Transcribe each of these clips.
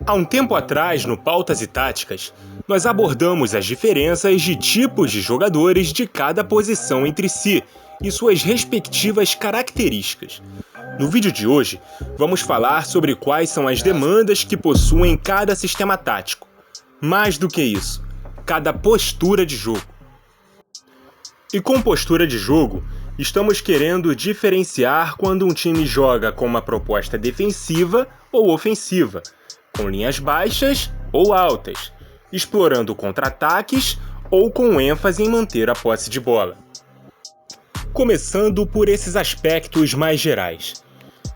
Há um tempo atrás, no Pautas e Táticas, nós abordamos as diferenças de tipos de jogadores de cada posição entre si e suas respectivas características. No vídeo de hoje, vamos falar sobre quais são as demandas que possuem cada sistema tático. Mais do que isso, cada postura de jogo. E com postura de jogo, estamos querendo diferenciar quando um time joga com uma proposta defensiva ou ofensiva, com linhas baixas ou altas, explorando contra-ataques ou com ênfase em manter a posse de bola. Começando por esses aspectos mais gerais.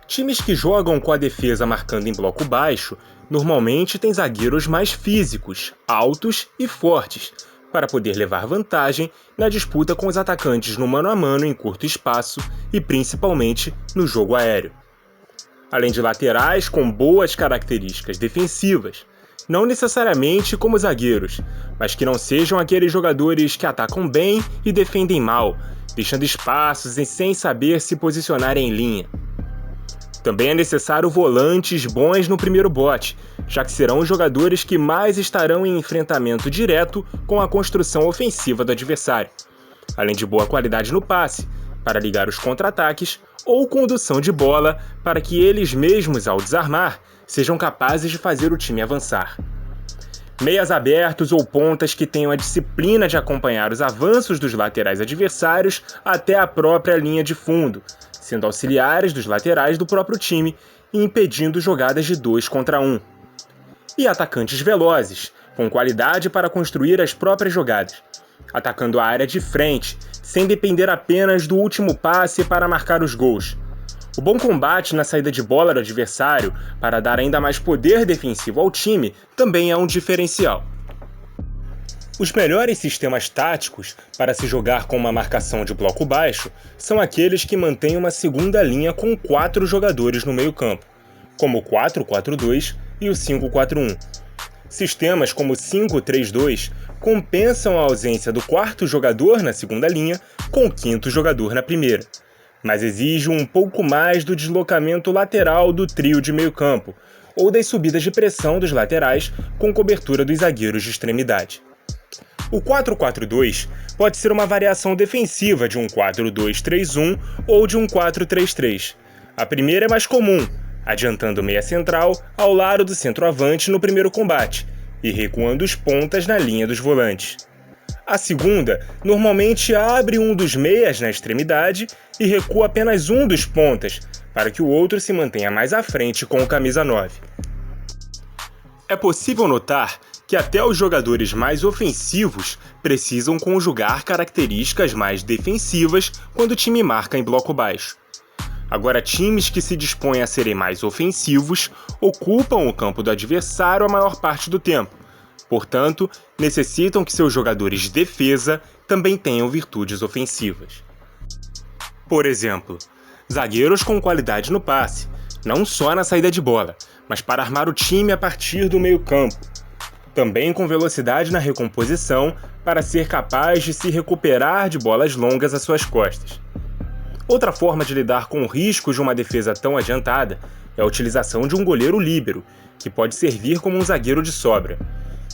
Times que jogam com a defesa marcando em bloco baixo normalmente têm zagueiros mais físicos, altos e fortes, para poder levar vantagem na disputa com os atacantes no mano a mano em curto espaço e principalmente no jogo aéreo. Além de laterais com boas características defensivas, não necessariamente como zagueiros, mas que não sejam aqueles jogadores que atacam bem e defendem mal, deixando espaços e sem saber se posicionar em linha. Também é necessário volantes bons no primeiro bote, já que serão os jogadores que mais estarão em enfrentamento direto com a construção ofensiva do adversário, além de boa qualidade no passe, para ligar os contra-ataques, ou condução de bola para que eles mesmos, ao desarmar, sejam capazes de fazer o time avançar. Meias abertos ou pontas que tenham a disciplina de acompanhar os avanços dos laterais adversários até a própria linha de fundo, sendo auxiliares dos laterais do próprio time e impedindo jogadas de 2 contra 1. E atacantes velozes, com qualidade para construir as próprias jogadas, atacando a área de frente, sem depender apenas do último passe para marcar os gols. O bom combate na saída de bola do adversário para dar ainda mais poder defensivo ao time também é um diferencial. Os melhores sistemas táticos para se jogar com uma marcação de bloco baixo são aqueles que mantêm uma segunda linha com 4 jogadores no meio-campo, como o 4-4-2 e o 5-4-1. Sistemas como o 5-3-2 compensam a ausência do quarto jogador na segunda linha com o quinto jogador na primeira, mas exige um pouco mais do deslocamento lateral do trio de meio-campo ou das subidas de pressão dos laterais com cobertura dos zagueiros de extremidade. O 4-4-2 pode ser uma variação defensiva de um 4-2-3-1 ou de um 4-3-3. A primeira é mais comum, adiantando o meia central ao lado do centroavante no primeiro combate e recuando os pontas na linha dos volantes. A segunda normalmente abre um dos meias na extremidade e recua apenas um dos pontas, para que o outro se mantenha mais à frente com o camisa 9. É possível notar que até os jogadores mais ofensivos precisam conjugar características mais defensivas quando o time marca em bloco baixo. Agora, times que se dispõem a serem mais ofensivos ocupam o campo do adversário a maior parte do tempo. Portanto, necessitam que seus jogadores de defesa também tenham virtudes ofensivas. Por exemplo, zagueiros com qualidade no passe, não só na saída de bola, mas para armar o time a partir do meio-campo. Também com velocidade na recomposição para ser capaz de se recuperar de bolas longas às suas costas. Outra forma de lidar com o risco de uma defesa tão adiantada é a utilização de um goleiro líbero, que pode servir como um zagueiro de sobra,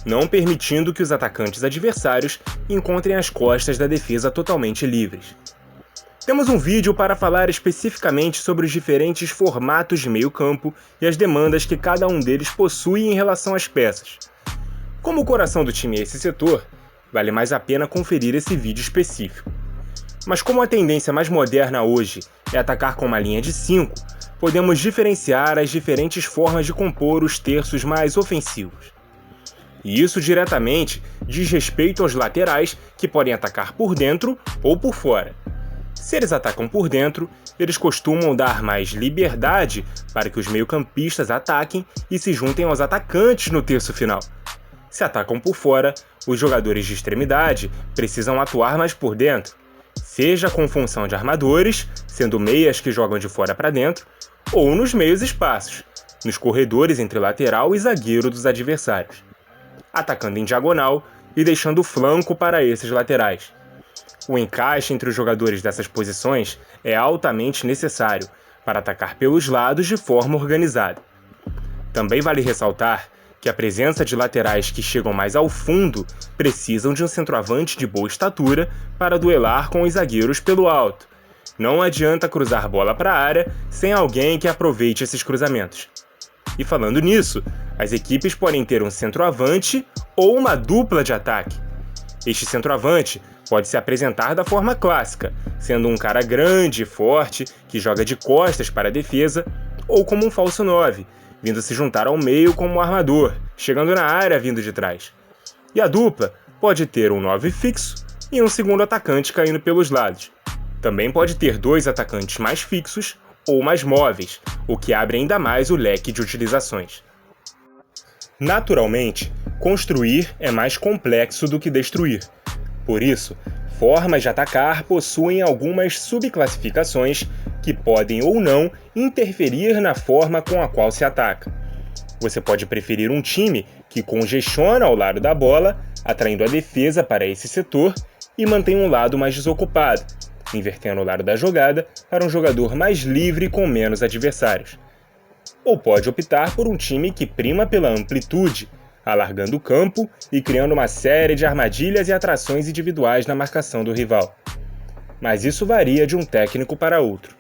não permitindo que os atacantes adversários encontrem as costas da defesa totalmente livres. Temos um vídeo para falar especificamente sobre os diferentes formatos de meio-campo e as demandas que cada um deles possui em relação às peças. Como o coração do time é esse setor, vale mais a pena conferir esse vídeo específico. Mas como a tendência mais moderna hoje é atacar com uma linha de 5, podemos diferenciar as diferentes formas de compor os terços mais ofensivos. E isso diretamente diz respeito aos laterais que podem atacar por dentro ou por fora. Se eles atacam por dentro, eles costumam dar mais liberdade para que os meio-campistas ataquem e se juntem aos atacantes no terço final. Se atacam por fora, os jogadores de extremidade precisam atuar mais por dentro, seja com função de armadores, sendo meias que jogam de fora para dentro, ou nos meios espaços, nos corredores entre lateral e zagueiro dos adversários, atacando em diagonal e deixando o flanco para esses laterais. O encaixe entre os jogadores dessas posições é altamente necessário para atacar pelos lados de forma organizada. Também vale ressaltar que a presença de laterais que chegam mais ao fundo precisam de um centroavante de boa estatura para duelar com os zagueiros pelo alto. Não adianta cruzar bola para a área sem alguém que aproveite esses cruzamentos. E falando nisso, as equipes podem ter um centroavante ou uma dupla de ataque. Este centroavante pode se apresentar da forma clássica, sendo um cara grande e forte que joga de costas para a defesa, ou como um falso 9, vindo se juntar ao meio como um armador, chegando na área vindo de trás. E a dupla pode ter um 9 fixo e um segundo atacante caindo pelos lados. Também pode ter dois atacantes mais fixos ou mais móveis, o que abre ainda mais o leque de utilizações. Naturalmente, construir é mais complexo do que destruir. Por isso, formas de atacar possuem algumas subclassificações que podem ou não interferir na forma com a qual se ataca. Você pode preferir um time que congestiona ao lado da bola, atraindo a defesa para esse setor e mantém um lado mais desocupado, invertendo o lado da jogada para um jogador mais livre com menos adversários. Ou pode optar por um time que prima pela amplitude, alargando o campo e criando uma série de armadilhas e atrações individuais na marcação do rival. Mas isso varia de um técnico para outro.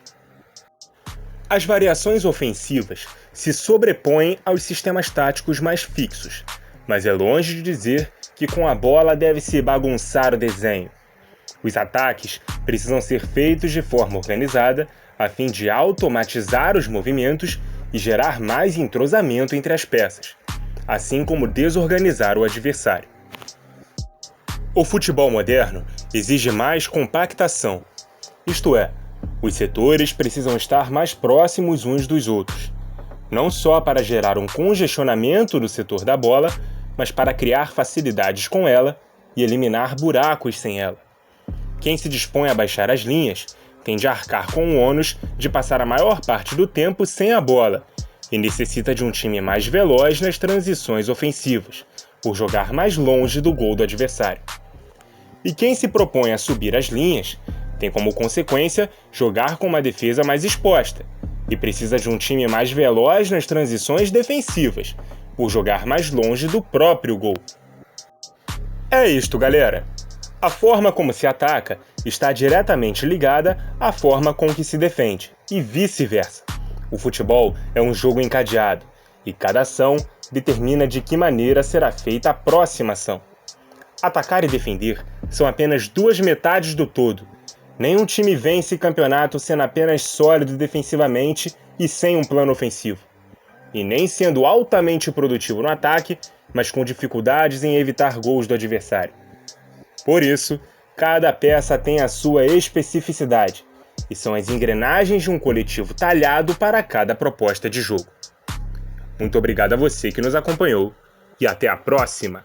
As variações ofensivas se sobrepõem aos sistemas táticos mais fixos, mas é longe de dizer que com a bola deve-se bagunçar o desenho. Os ataques precisam ser feitos de forma organizada a fim de automatizar os movimentos e gerar mais entrosamento entre as peças, assim como desorganizar o adversário. O futebol moderno exige mais compactação, isto é, os setores precisam estar mais próximos uns dos outros, não só para gerar um congestionamento do setor da bola, mas para criar facilidades com ela e eliminar buracos sem ela. Quem se dispõe a baixar as linhas tende a arcar com o ônus de passar a maior parte do tempo sem a bola e necessita de um time mais veloz nas transições ofensivas, por jogar mais longe do gol do adversário. E quem se propõe a subir as linhas tem como consequência jogar com uma defesa mais exposta e precisa de um time mais veloz nas transições defensivas, por jogar mais longe do próprio gol. É isto, galera! A forma como se ataca está diretamente ligada à forma com que se defende, e vice-versa. O futebol é um jogo encadeado, e cada ação determina de que maneira será feita a próxima ação. Atacar e defender são apenas duas metades do todo. Nenhum time vence campeonato sendo apenas sólido defensivamente e sem um plano ofensivo. E nem sendo altamente produtivo no ataque, mas com dificuldades em evitar gols do adversário. Por isso, cada peça tem a sua especificidade, e são as engrenagens de um coletivo talhado para cada proposta de jogo. Muito obrigado a você que nos acompanhou, e até a próxima!